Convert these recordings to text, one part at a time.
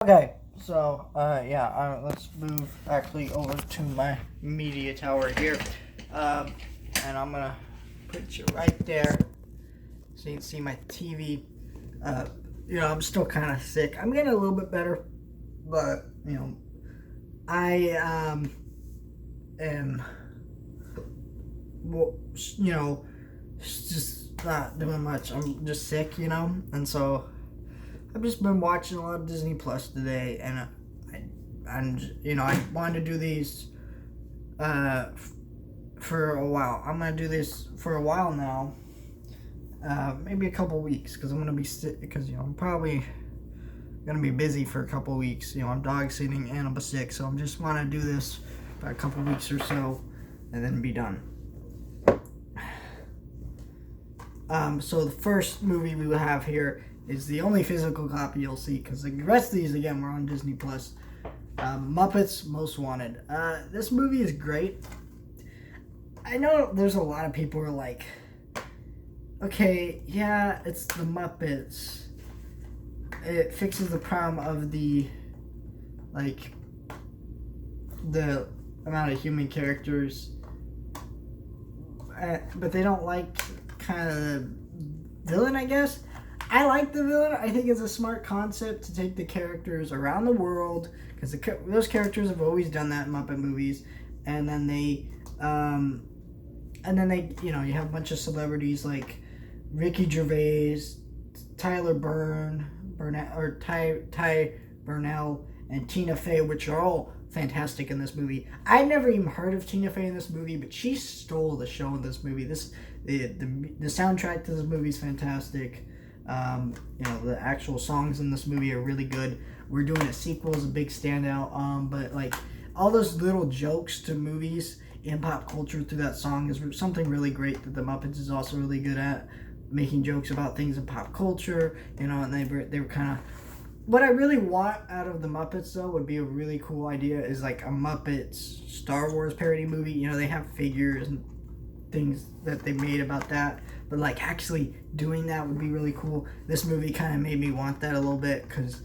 Okay, so, let's move actually over to my media tower here. And I'm gonna put you right there so you can see my TV. I'm still kind of sick. I'm getting a little bit better, but, I, am, well, just not doing much. I'm just sick, and so I've just been watching a lot of Disney Plus today, and I wanted to do these for a while. I'm gonna do this for a while now, maybe a couple weeks, because I'm gonna be sick. Because I'm probably gonna be busy for a couple weeks. I'm dog sitting and I'm sick, so I'm just want to do this for a couple weeks or so, and then be done. So the first movie we will have here is the only physical copy you'll see, because the rest of these, again, were on Disney Plus. Muppets Most Wanted. This movie is great. I know there's a lot of people who are like, okay, yeah, it's the Muppets. It fixes the problem of the amount of human characters. But they don't like kind of the villain, I guess. I like the villain. I think it's a smart concept to take the characters around the world, because those characters have always done that in Muppet movies, and then you have a bunch of celebrities like Ricky Gervais, Tyler Ty Burnell, and Tina Fey, which are all fantastic in this movie. I never even heard of Tina Fey in this movie, but she stole the show in this movie. The soundtrack to this movie is fantastic. The actual songs in this movie are really good. We're doing a sequel as a big standout. But all those little jokes to movies in pop culture through that song is something really great that the Muppets is also really good at, making jokes about things in pop culture. And they were kind of. What I really want out of the Muppets, though, would be a really cool idea, is like a Muppets Star Wars parody movie. They have figures and things that they made about that, but actually doing that would be really cool. This movie kind of made me want that a little bit, because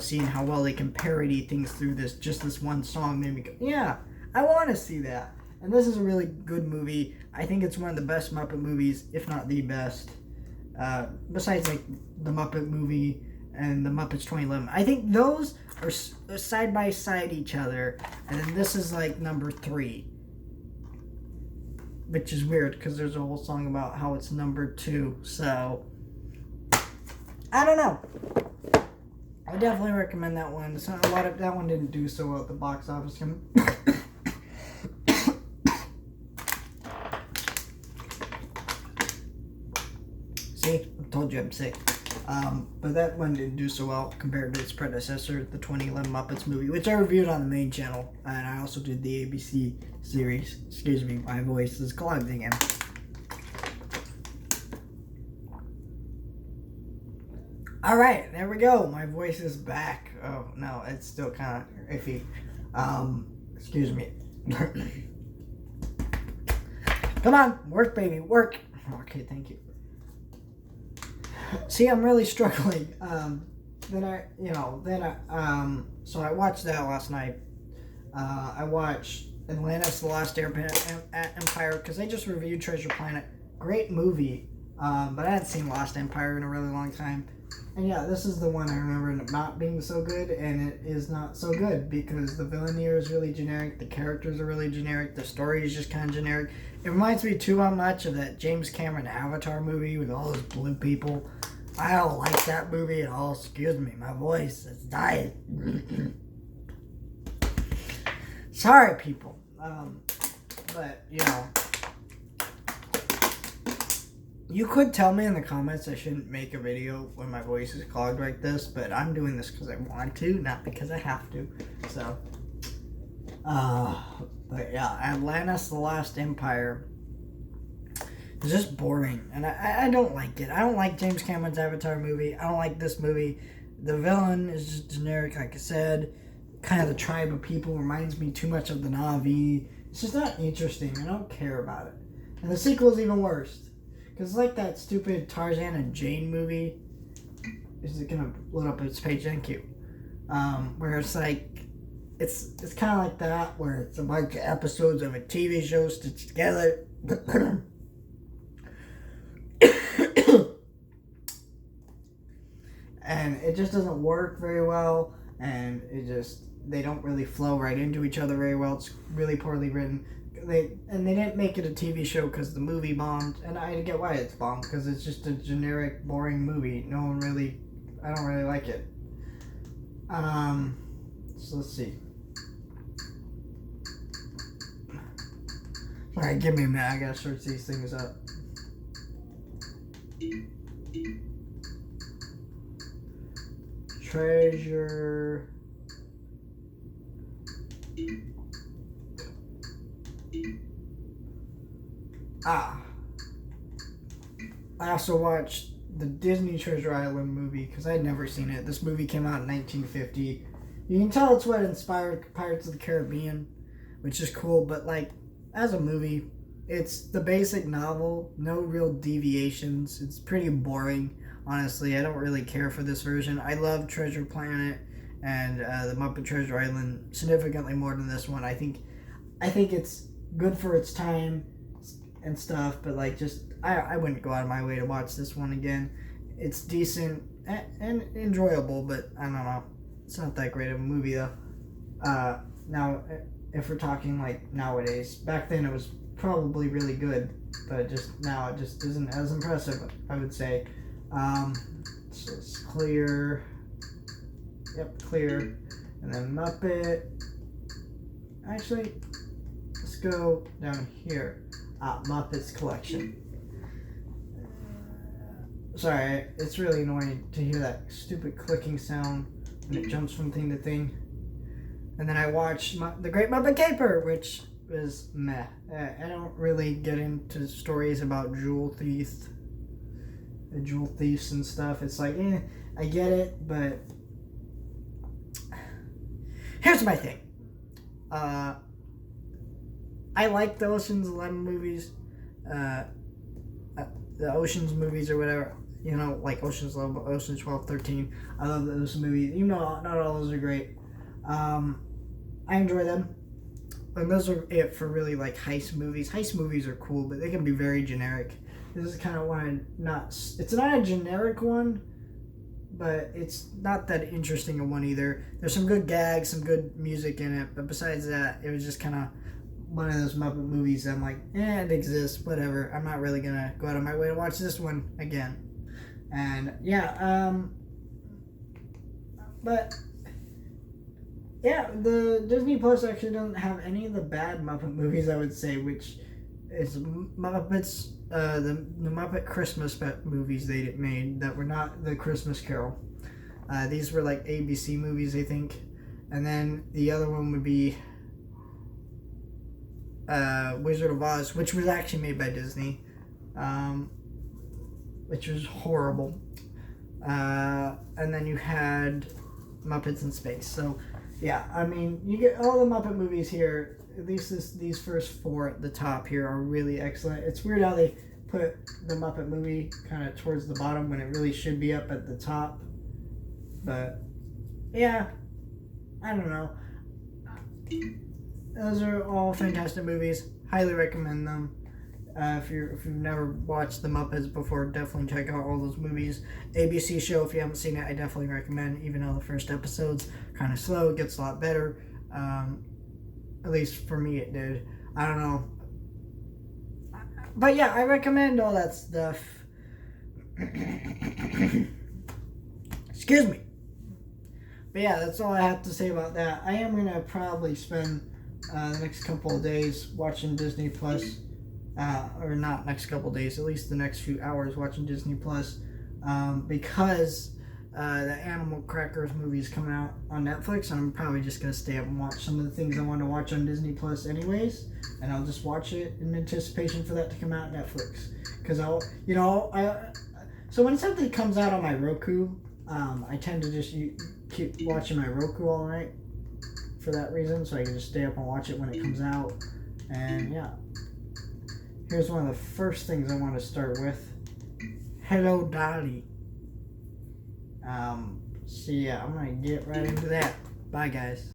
seeing how well they can parody things through this one song made me go, yeah, I want to see that. And this is a really good movie. I think it's one of the best Muppet movies, if not the best, besides the Muppet movie and the Muppets 2011. I think those are side by side each other, and then this is number 3, which is weird because there's a whole song about how it's number 2. So I don't know. I definitely recommend that one. That one didn't do so well at the box office. See, I told you I'm sick. But that one didn't do so well compared to its predecessor, the 2011 Muppets movie, which I reviewed on the main channel, and I also did the ABC series. Excuse me, my voice is clogged again. Alright, there we go. My voice is back. Oh, no, it's still kind of iffy. Excuse me. Come on, work, baby, work. Okay, thank you. See, I'm really struggling. So I watched that last night. I watched Atlantis: The Last Empire, because I just reviewed Treasure Planet. Great movie, but I hadn't seen Lost Empire in a really long time. And yeah, this is the one I remember not being so good, and it is not so good because the villain here is really generic, the characters are really generic, the story is just kind of generic. It reminds me too much of that James Cameron Avatar movie with all those blue people. I don't like that movie at all. Excuse me, my voice is dying. Sorry, people. But, you could tell me in the comments I shouldn't make a video when my voice is clogged like this, but I'm doing this because I want to, not because I have to. So, but yeah, Atlantis: The Last Empire is just boring, and I don't like it. I don't like James Cameron's Avatar movie. I don't like this movie. The villain is just generic, like I said. Kind of the tribe of people reminds me too much of the Na'vi. It's just not interesting. I don't care about it. And the sequel is even worse. Because it's like that stupid Tarzan and Jane movie. Is it going to load up its page? Thank you. where it's like it's kind of like that, where it's a bunch of episodes of a TV show stitched together. And it just doesn't work very well, and they don't really flow right into each other very well. It's really poorly written. They didn't make it a TV show because the movie bombed, and I get why it's bombed, because it's just a generic, boring movie. I don't really like it. So let's see. Alright, give me a minute. I gotta search these things up. Treasure. I also watched the Disney Treasure Island movie because I'd never seen it. This movie came out in 1950. You can tell it's what inspired Pirates of the Caribbean, which is cool, but like as a movie, it's the basic novel, no real deviations. It's pretty boring, honestly. I don't really care for this version. I love Treasure Planet and the Muppet Treasure Island significantly more than this one. I think it's good for its time and stuff, but like I wouldn't go out of my way to watch this one again. It's decent and enjoyable, but I don't know. It's not that great of a movie though. Now, if we're talking like nowadays, back then it was probably really good, but now it just isn't as impressive, I would say. So it's clear. Yep, clear. And then Muppet. Actually, let's go down here. Muppets Collection. Sorry, it's really annoying to hear that stupid clicking sound when it jumps from thing to thing. And then I watched The Great Muppet Caper, which was meh. I don't really get into stories about jewel thieves and stuff. It's like, I get it, but here's my thing. I like the Ocean's 11 movies, the Ocean's movies or whatever. Like Ocean's 11, Ocean's 12, 13. I love those movies. Not all those are great. I enjoy them. And those are it for really like heist movies. Heist movies are cool, but they can be very generic. This is kind of one it's not a generic one, but it's not that interesting a one either. There's some good gags, some good music in it, but besides that, it was just kind of one of those Muppet movies that I'm like, it exists, whatever. I'm not really gonna go out of my way to watch this one again. And yeah, but yeah, the Disney Plus actually doesn't have any of the bad Muppet movies, I would say, which is Muppets, the Muppet Christmas movies they made that were not the Christmas Carol. These were like ABC movies, I think. And then the other one would be Wizard of Oz, which was actually made by Disney, which was horrible. And then you had Muppets in Space. So yeah, I mean, you get all the Muppet movies here. At least these first four at the top here are really excellent. It's weird how they put the Muppet movie kind of towards the bottom when it really should be up at the top. But yeah, I don't know. Those are all fantastic movies. Highly recommend them. If you've never watched the Muppets before, definitely check out all those movies. ABC show, if you haven't seen it, I definitely recommend. Even though the first episode's kind of slow, it gets a lot better. At least for me, it did. I don't know. But yeah, I recommend all that stuff. Excuse me. But yeah, that's all I have to say about that. I am going to probably spend the next couple of days watching Disney Plus. Or not next couple of days, at least the next few hours watching Disney Plus. Because the Animal Crackers movie is coming out on Netflix, and I'm probably just going to stay up and watch some of the things I want to watch on Disney Plus anyways. And I'll just watch it in anticipation for that to come out on Netflix. Because so when something comes out on my Roku, I tend to just keep watching my Roku all night for that reason, so I can just stay up and watch it when it comes out. And yeah, here's one of the first things I want to start with. Hello, Dolly. So yeah, I'm gonna get right into that. Bye, guys.